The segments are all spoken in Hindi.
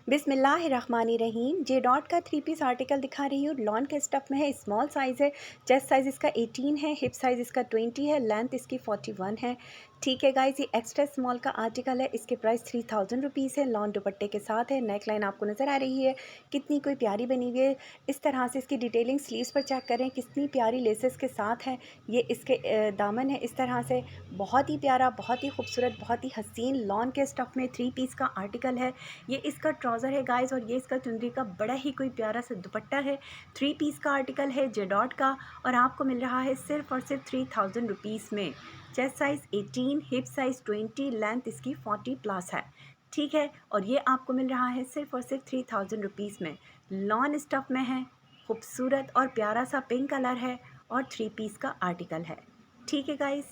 बिस्मिल्लाहिर्रहमानिर्रहीम। जे डॉट का 3 पीस आर्टिकल दिखा रही हूँ। लॉन के स्टफ़ में है, स्मॉल साइज़ है। चेस्ट साइज़ इसका 18 है, हिप साइज़ इसका 20 है, लेंथ इसकी 41 है। ठीक है गाइस, ये एक्स्ट्रा स्मॉल का आर्टिकल है। इसके प्राइस 3000 रुपीज़ है। लॉन दुपट्टे के साथ है। नेक लाइन आपको नज़र आ रही है, कितनी कोई प्यारी बनी हुई है। इस तरह से इसकी डिटेलिंग स्लीव्स पर चेक करें, कितनी प्यारी लेसेस के साथ है। ये इसके दामन है इस तरह से, बहुत ही प्यारा, बहुत ही खूबसूरत, बहुत ही हसीन लॉन के स्टफ़ में 3 पीस का आर्टिकल है। ये इसका ट्राउज़र है गाइस, और ये इसका चुनरी का बड़ा ही कोई प्यारा सा दुपट्टा है। 3 पीस का आर्टिकल है जे डॉट का, और आपको मिल रहा है सिर्फ़ और सिर्फ 3000 रुपीज़ में। Chest size 18, hip size 20, length इसकी 40 प्लस है। ठीक है, और ये आपको मिल रहा है सिर्फ़ और सिर्फ 3000 रुपीज़ में। लॉन स्टफ़ में है, खूबसूरत और प्यारा सा पिंक कलर है, और 3 पीस का आर्टिकल है। ठीक है गाइस,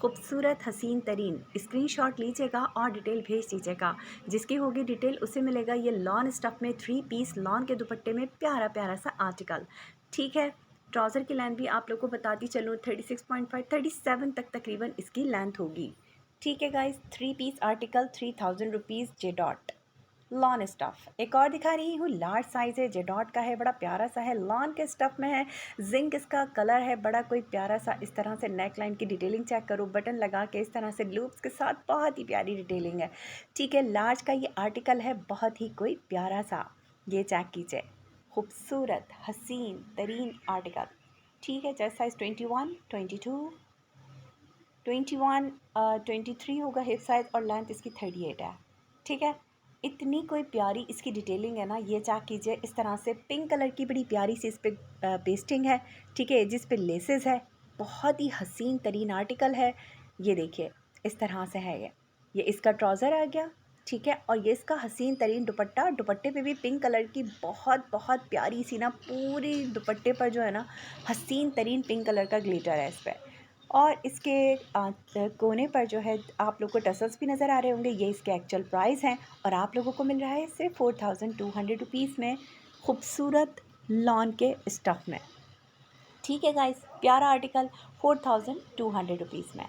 खूबसूरत हसीन तरीन स्क्रीनशॉट लीजिएगा और डिटेल भेज दीजिएगा। जिसकी होगी डिटेल उसे मिलेगा ये लॉन स्टफ़ में 3 पीस लॉन के दुपट्टे में प्यारा प्यारा सा आर्टिकल। ठीक है, ट्राउज़र की लेंथ भी आप लोगों को बताती चलूँ, 36.5 37 तक तकरीबन इसकी लेंथ होगी। ठीक है गाइस, 3 पीस आर्टिकल 3000 रुपीज़ जे डॉट लॉन स्टफ़। एक और दिखा रही हूँ, लार्ज साइज़ है, जे डॉट का है, बड़ा प्यारा सा है, लॉन के स्टफ़ में है। जिंक इसका कलर है, बड़ा कोई प्यारा सा। इस तरह से नेक लाइन की डिटेलिंग चेक करो, बटन लगा के इस तरह से लूप्स के साथ, बहुत ही प्यारी डिटेलिंग है। ठीक है, लार्ज का ये आर्टिकल है, बहुत ही कोई प्यारा सा। ये चेक कीजिए, खूबसूरत हसीन तरीन आर्टिकल। ठीक है, चेस्ट साइज़ 21, 22, 21, 23 होगा हिप साइज़, और लेंथ इसकी 38 है। ठीक है, इतनी कोई प्यारी इसकी डिटेलिंग है ना, ये चेक कीजिए। इस तरह से पिंक कलर की बड़ी प्यारी सी इस पर पेस्टिंग है। ठीक है, जिस पे लेसेस है, बहुत ही हसीन तरीन आर्टिकल है। ये देखिए, इस तरह से है ये इसका ट्राउज़र आ गया। ठीक है, और ये इसका हसीन तरीन दुपट्टा, दुपट्टे पे भी पिंक कलर की बहुत बहुत प्यारी सी ना, पूरी दुपट्टे पर जो है ना, हसीन तरीन पिंक कलर का ग्लिटर है इस पर। और इसके कोने पर जो है आप लोग को टसल्स भी नज़र आ रहे होंगे। ये इसके एक्चुअल प्राइस हैं, और आप लोगों को मिल रहा है सिर्फ 4200 रुपीज़ में, खूबसूरत लॉन के स्टफ़ में। ठीक है गाइस, प्यारा आर्टिकल 4200 रुपीज़ में।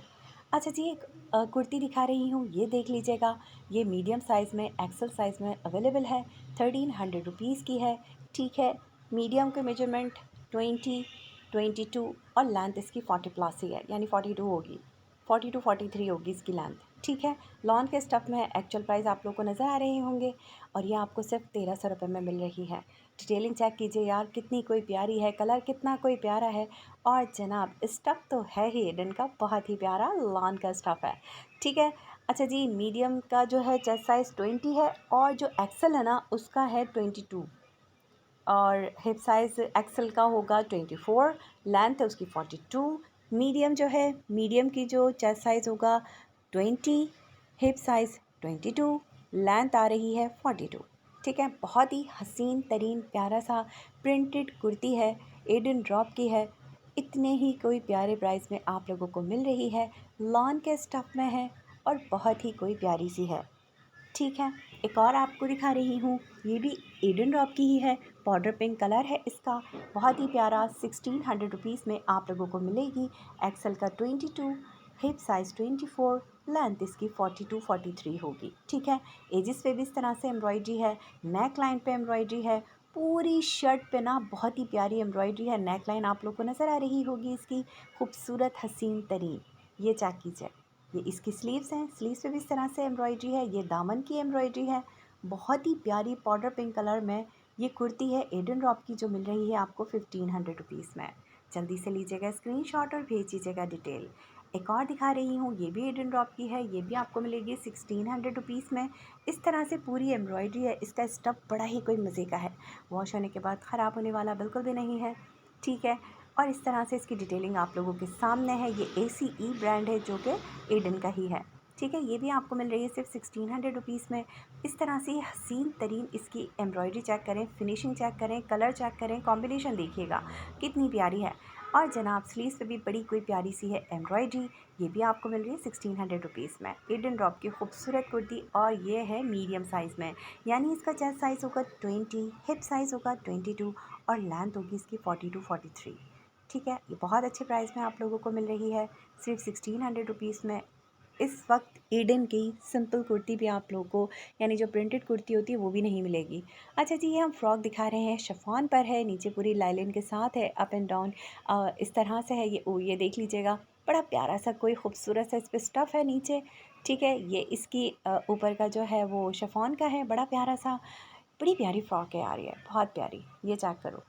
अच्छा जी, एक कुर्ती दिखा रही हूँ, ये देख लीजिएगा। ये मीडियम साइज़ में, एक्सल साइज़ में अवेलेबल है, 1300 रुपीज़ की है। ठीक है, मीडियम के मेजरमेंट 20, 22, और लेंथ इसकी 40 प्लस ही है, यानी 42 होगी, 42 43 होगी इसकी लेंथ। ठीक है, लॉन के स्टफ़ में है। एक्चुअल प्राइस आप लोग को नज़र आ रहे होंगे, और ये आपको सिर्फ 1300 रुपये में मिल रही है। डिटेलिंग चेक कीजिए यार, कितनी कोई प्यारी है, कलर कितना कोई प्यारा है, और जनाब स्टफ़ तो है ही हिडन का, बहुत ही प्यारा लॉन का स्टफ़ है। ठीक है, अच्छा जी, मीडियम का जो है चेस्ट साइज़ 20 है, और जो एक्सल है ना उसका है 22, और हिप साइज़ एक्सल का होगा 24, लेंथ है उसकी 42। मीडियम जो है, मीडियम की जो चेस्ट साइज़ होगा 20, हिप साइज़ 22, लेंथ आ रही है 42। ठीक है, बहुत ही हसीन तरीन प्यारा सा प्रिंटेड कुर्ती है, एडन ड्रॉप की है। इतने ही कोई प्यारे प्राइस में आप लोगों को मिल रही है, लॉन के स्टफ़ में है, और बहुत ही कोई प्यारी सी है। ठीक है, एक और आपको दिखा रही हूँ, ये भी एडन ड्रॉप की ही है, पाउडर पिंक कलर है इसका, बहुत ही प्यारा। 1600 रुपीज़ में आप लोगों को मिलेगी। एक्सल का 22, हिप साइज़ 24, लेंथ इसकी 42 43 होगी। ठीक है, एजिस पे भी इस तरह से एम्ब्रॉयडरी है, नेक लाइन पे एम्ब्रॉयडरी है, पूरी शर्ट पे ना बहुत ही प्यारी एम्ब्रॉयडरी है। नेक लाइन आप लोग को नज़र आ रही होगी इसकी, खूबसूरत हसीन तरीन। ये चेक कीजिए, ये इसकी स्लीव्स हैं, स्लीव्स पे भी इस तरह से एम्ब्रॉयडरी है। ये दामन की एम्ब्रॉयडरी है, बहुत ही प्यारी पाउडर पिंक कलर में ये कुर्ती है एडन रॉप की, जो मिल रही है आपको 1500 रुपीज़ में। जल्दी से लीजिएगा स्क्रीनशॉट और भेज दीजिएगा डिटेल। एक और दिखा रही हूँ, ये भी एडन रॉप की है, ये भी आपको मिलेगी 1600 रुपीज़ में। इस तरह से पूरी एम्ब्रॉयडरी है, इसका स्टफ़ बड़ा ही कोई मज़े का है, वॉश होने के बाद ख़राब होने वाला बिल्कुल भी नहीं है। ठीक है, और इस तरह से इसकी डिटेलिंग आप लोगों के सामने है। ये ACE ब्रांड है, जो कि एडन का ही है। ठीक है, ये भी आपको मिल रही है सिर्फ 1600 रुपीज़ में। इस तरह से हसीन तरीन इसकी एम्ब्रॉयडरी चेक करें, फिनिशिंग चेक करें, कलर चेक करें, कॉम्बिनेशन देखिएगा कितनी प्यारी है। और जनाब स्लीव्स पे भी बड़ी कोई प्यारी सी है एम्ब्रॉयडरी, ये भी आपको मिल रही है 1600 रुपीज़ में। एडन ड्रॉप की खूबसूरत कुर्ती, और ये है मीडियम साइज़ में, यानी इसका चेस्ट साइज़ होगा 20, हिप साइज़ होगा 22, और लेंथ होगी इसकी 42 43। ठीक है, ये बहुत अच्छे प्राइस में आप लोगों को मिल रही है, सिर्फ 1600 रुपीज़ में। इस वक्त ईडन की सिंपल कुर्ती भी आप लोगों को, यानी जो प्रिंटेड कुर्ती होती है वो भी नहीं मिलेगी। अच्छा जी, ये हम फ्रॉक दिखा रहे हैं, शिफॉन पर है, नीचे पूरी लाइलिन के साथ है, अप एंड डाउन इस तरह से है। ये देख लीजिएगा, बड़ा प्यारा सा कोई खूबसूरत सा इस पर स्टफ़ है नीचे। ठीक है, ये इसकी ऊपर का जो है वो शिफॉन का है, बड़ा प्यारा सा, बड़ी प्यारी फ्रॉक है यार, ये बहुत प्यारी। ये चेक करो,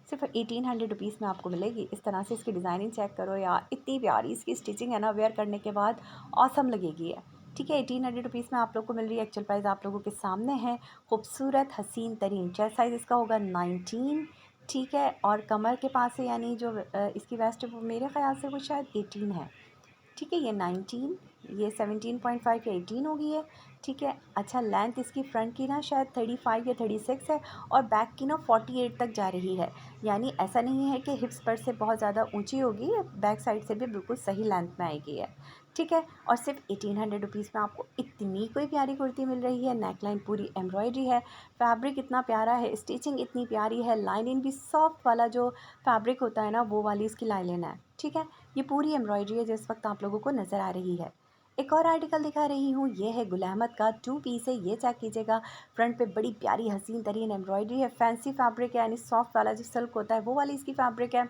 सिर्फ 1800 रुपीज़ में आपको मिलेगी। इस तरह से इसकी डिज़ाइनिंग चेक करो यार, इतनी प्यारी इसकी स्टिचिंग है ना, वेयर करने के बाद ऑसम लगेगी है। ठीक है, 1800 रुपीज़ में आप लोग को मिल रही है। एक्चुअल प्राइस आप लोगों के सामने है। खूबसूरत हसीन तरीन चेस्ट साइज़ इसका होगा 19। ठीक है, और कमर के पास है, यानी जो इसकी वेस्ट है वो मेरे ख्याल से वो शायद 18 है। ठीक है, ये 19, ये 17.5 या 18 हो गई है। ठीक है, अच्छा लेंथ इसकी फ्रंट की ना शायद 35 या 36 है, और बैक की ना 48 तक जा रही है। यानी ऐसा नहीं है कि हिप्स पर से बहुत ज़्यादा ऊंची होगी, बैक साइड से भी बिल्कुल सही लेंथ में आएगी है। ठीक है, और सिर्फ 1800 रुपीज़ में आपको इतनी कोई प्यारी कुर्ती मिल रही है। नेकलाइन पूरी एम्ब्रॉयडरी है, फैब्रिक इतना प्यारा है, स्टिचिंग इतनी प्यारी है, लाइनिंग भी सॉफ्ट वाला जो फैब्रिक होता है ना वो वाली इसकी लाइनिंग है। ठीक है, ये पूरी एम्ब्रॉयडरी है जो इस वक्त आप लोगों को नज़र आ रही है। एक और आर्टिकल दिखा रही हूँ, ये है गुल अहमद का 2 पीस है। ये चेक कीजिएगा, फ्रंट पे बड़ी प्यारी हसीन तरीन एम्ब्रॉयडरी है, फैंसी फैब्रिक है, यानी सॉफ्ट वाला जो सिल्क होता है वो वाली इसकी फैब्रिक है।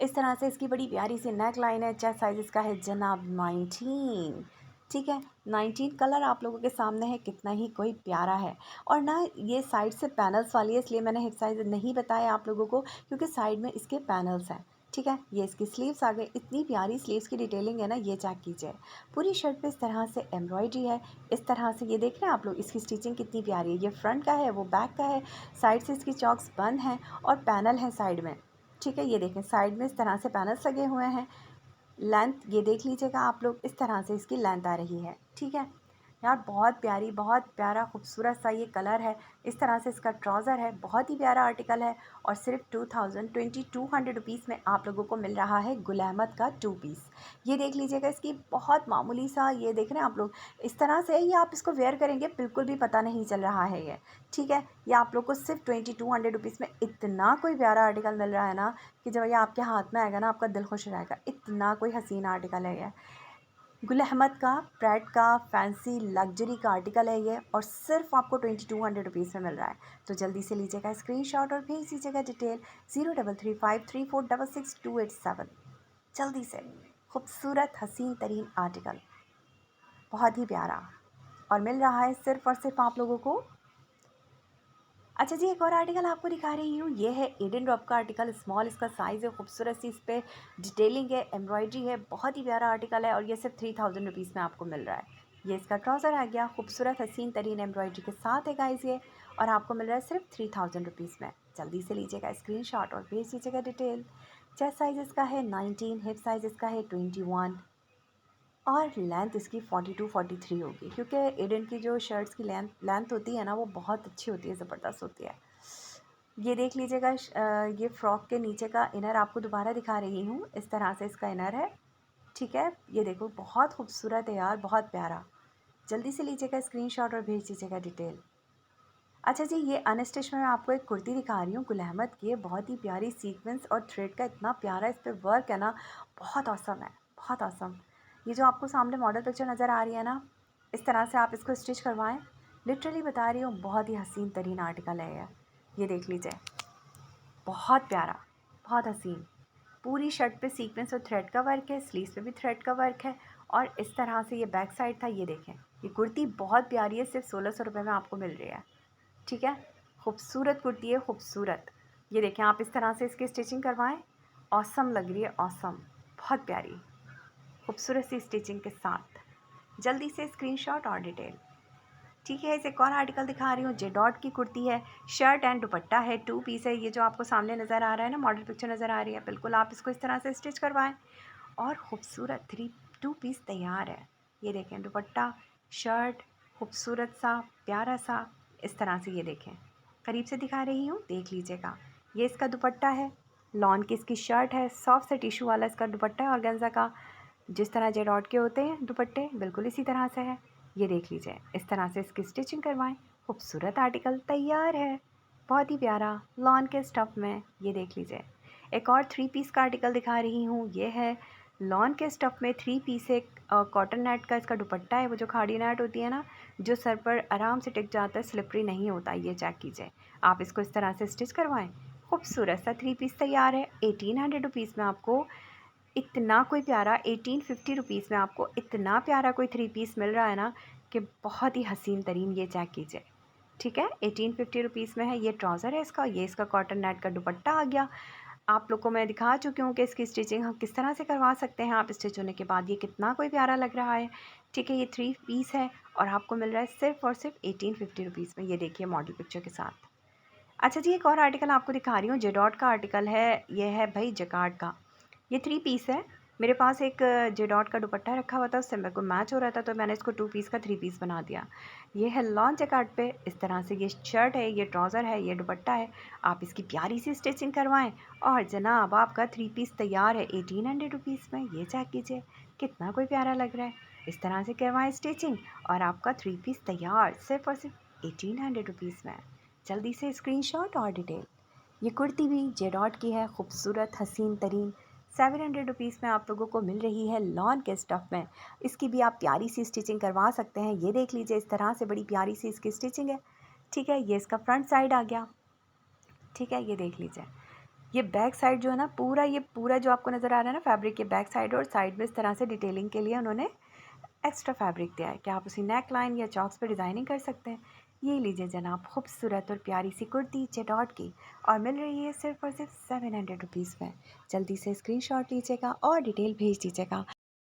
इस तरह से इसकी बड़ी प्यारी सी नेक लाइन है। चेस्ट साइज इसका है जनाब 19। ठीक है, 19 कलर आप लोगों के सामने है, कितना ही कोई प्यारा है। और ना ये साइड से पैनल्स वाली है, इसलिए मैंने हिप साइज नहीं बताया आप लोगों को, क्योंकि साइड में इसके पैनल्स हैं। ठीक है, ये इसकी स्लीव्स आ गई, इतनी प्यारी स्लीव्स की डिटेलिंग है ना, ये चेक कीजिए। पूरी शर्ट पे इस तरह से एम्ब्रॉयडरी है। इस तरह से ये देख रहे हैं आप लोग, इसकी स्टिचिंग कितनी प्यारी है। ये फ्रंट का है, वो बैक का है, साइड से इसकी चॉक्स बंद हैं और पैनल हैं साइड में। ठीक है, ये देखें साइड में इस तरह से पैनल्स लगे हुए हैं। लेंथ ये देख लीजिएगा आप लोग, इस तरह से इसकी लेंथ आ रही है। ठीक है यार, बहुत प्यारी, बहुत प्यारा खूबसूरत सा ये कलर है। इस तरह से इसका ट्राउज़र है, बहुत ही प्यारा आर्टिकल है। और सिर्फ 2200 रुपीज़ में आप लोगों को मिल रहा है गुल अहमद का 2 पीस। ये देख लीजिएगा, इसकी बहुत मामूली सा, ये देख रहे हैं आप लोग, इस तरह से ये आप इसको वेयर करेंगे बिल्कुल भी पता नहीं चल रहा है ये। ठीक है, ये आप लोग को सिर्फ 2200 रुपीज़ में इतना कोई प्यारा आर्टिकल मिल रहा है ना, कि जब ये आपके हाथ में आएगा ना आपका दिल खुश रहेगा। इतना कोई हसीन आर्टिकल है ये, गुल अहमद का ब्रांड का फैंसी लग्जरी का आर्टिकल है ये, और सिर्फ आपको 2200 रुपीज़ में मिल रहा है। तो जल्दी से लीजिएगा स्क्रीनशॉट और भेज दीजिएगा डिटेल 0335346628 जल्दी से। खूबसूरत हसीन तरीन आर्टिकल, बहुत ही प्यारा, और मिल रहा है सिर्फ और सिर्फ आप लोगों को। अच्छा जी, एक और आर्टिकल आपको दिखा रही हूँ, ये है एडन ड्रॉप का आर्टिकल, स्मॉल इसका साइज़ है, खूबसूरत सी इस पर डिटेलिंग है, एम्ब्रॉयडरी है, बहुत ही प्यारा आर्टिकल है। और ये सिर्फ 3000 रुपीज़ में आपको मिल रहा है। ये इसका ट्राउज़र आ गया, खूबसूरत हसीन तरीन एम्ब्रॉयडरी के साथ है गाइस ये, और आपको मिल रहा है सिर्फ 3000 रुपीज़ में। जल्दी से लीजिएगा स्क्रीनशॉट और भेज दीजिएगा डिटेल। चेस्ट साइज़ इसका है 19, हिप साइज़ इसका है 21, और लेंथ इसकी 42-43 होगी, क्योंकि एडन की जो शर्ट्स की लेंथ होती है ना वो बहुत अच्छी होती है, ज़बरदस्त होती है। ये देख लीजिएगा, ये फ्रॉक के नीचे का इनर आपको दोबारा दिखा रही हूँ, इस तरह से इसका इनर है। ठीक है, ये देखो बहुत खूबसूरत है यार, बहुत प्यारा। जल्दी से लीजिएगा स्क्रीनशॉट और भेज दीजिएगा डिटेल। अच्छा जी, ये अनस्टिच में मैं आपको एक कुर्ती दिखा रही हूँ गुल अहमद की, बहुत ही प्यारी सीक्वेंस और थ्रेड का इतना प्यारा इस पर वर्क है ना, बहुत औसम है, बहुत औसम। ये जो आपको सामने मॉडल पिक्चर नज़र आ रही है ना, इस तरह से आप इसको स्टिच करवाएं, लिटरली बता रही हूँ, बहुत ही हसीन तरीन आर्टिकल है ये देख लीजिए, बहुत प्यारा, बहुत हसीन। पूरी शर्ट पे सीक्वेंस और थ्रेड का वर्क है, स्लीव्स पे भी थ्रेड का वर्क है, और इस तरह से ये बैक साइड था। ये देखें, ये कुर्ती बहुत प्यारी है, सिर्फ 1600 रुपये में आपको मिल रही है। ठीक है, खूबसूरत कुर्ती है, खूबसूरत। ये देखें, आप इस तरह से इसकी स्टिचिंग करवाएं, ऑसम लग रही है, ऑसम, बहुत प्यारी, खूबसूरत सी स्टिचिंग के साथ। जल्दी से स्क्रीनशॉट और डिटेल। ठीक है, इस एक और आर्टिकल दिखा रही हूँ, जे डॉट की कुर्ती है, शर्ट एंड दुपट्टा है, 2 पीस है। ये जो आपको सामने नज़र आ रहा है ना, मॉडल पिक्चर नज़र आ रही है, बिल्कुल आप इसको इस तरह से स्टिच करवाएं, और खूबसूरत 2 पीस तैयार है। ये देखें, दुपट्टा, शर्ट, खूबसूरत सा, प्यारा सा, इस तरह से। ये देखें, करीब से दिखा रही हूँ, देख लीजिएगा। ये इसका दुपट्टा है, लॉन की इसकी शर्ट है, सॉफ्ट से टिशू वाला इसका दुपट्टा है, ऑर्गेन्जा का, जिस तरह जे डॉट के होते हैं दुपट्टे, बिल्कुल इसी तरह से है। ये देख लीजिए, इस तरह से इसकी स्टिचिंग करवाएं, खूबसूरत आर्टिकल तैयार है, बहुत ही प्यारा, लॉन के स्टफ़ में। ये देख लीजिए। एक और 3 पीस का आर्टिकल दिखा रही हूँ, ये है लॉन के स्टफ में 3 पीस एक कॉटन नेट का इसका दुपट्टा है, वो जो खाड़ी नेट होती है ना, जो सर पर आराम से टिक जाता है, स्लिपरी नहीं होता। ये चेक कीजिए, आप इसको इस तरह से स्टिच करवाएं, खूबसूरत सा 3 पीस तैयार है। 1800 रुपीज़ में आपको इतना कोई प्यारा, 1850 रुपीज़ में आपको इतना प्यारा कोई 3 पीस मिल रहा है ना कि बहुत ही हसीन तरीन। ये चेक कीजिए, ठीक है, 1850 रुपीज़ में है। ये ट्राउज़र है इसका, ये इसका कॉटन नेट का दुपट्टा आ गया। आप लोग को मैं दिखा चुकी हूँ कि इसकी स्टिचिंग हम किस तरह से करवा सकते हैं। आप स्टिच होने के बाद ये कितना कोई प्यारा लग रहा है, ठीक है। ये 3 पीस है और आपको मिल रहा है सिर्फ और सिर्फ 1850 रुपीज़ में। ये देखिए मॉडल पिक्चर के साथ। अच्छा जी, एक और आर्टिकल आपको दिखा रही हूँ, जेडॉट का आर्टिकल है। ये है भाई जकार्ड का, ये 3 पीस है। मेरे पास एक जेडॉट का दुपट्टा रखा हुआ था, उससे मेरे को मैच हो रहा था, तो मैंने इसको 2 पीस का 3 पीस बना दिया। ये है लॉन जकार्ड पे इस तरह से। ये शर्ट है, ये ट्राउज़र है, ये दुपट्टा है। आप इसकी प्यारी सी स्टिचिंग करवाएं और जनाब आपका 3 पीस तैयार है 1800 रुपीज़ में। ये चेक कीजिए, कितना कोई प्यारा लग रहा है। इस तरह से करवाएं स्टिचिंग और आपका 3 पीस तैयार सिर्फ और सिर्फ 1800 रुपीज़ में। जल्दी से स्क्रीनशॉट और डिटेल। ये कुर्ती भी जेडॉट की है, खूबसूरत हसीन तरीन। 700 रुपीज़ में आप लोगों को मिल रही है लॉन के स्टफ़ में। इसकी भी आप प्यारी सी स्टिचिंग करवा सकते हैं। ये देख लीजिए, इस तरह से बड़ी प्यारी सी इसकी स्टिचिंग है, ठीक है। ये इसका फ्रंट साइड आ गया, ठीक है। ये देख लीजिए, ये बैक साइड जो है ना, ये पूरा जो आपको नज़र आ रहा है ना फैब्रिक के बैक साइड, और साइड में इस तरह से डिटेलिंग के लिए उन्होंने एक्स्ट्रा फैब्रिक दिया है कि आप उसी नेक लाइन या चॉक्स पे डिज़ाइनिंग कर सकते हैं। ये लीजिए जनाब, खूबसूरत और प्यारी सी कुर्ती चेडॉट की, और मिल रही है सिर्फ और सिर्फ 700 रुपीज़ में। जल्दी से स्क्रीनशॉट लीजिएगा और डिटेल भेज दीजिएगा।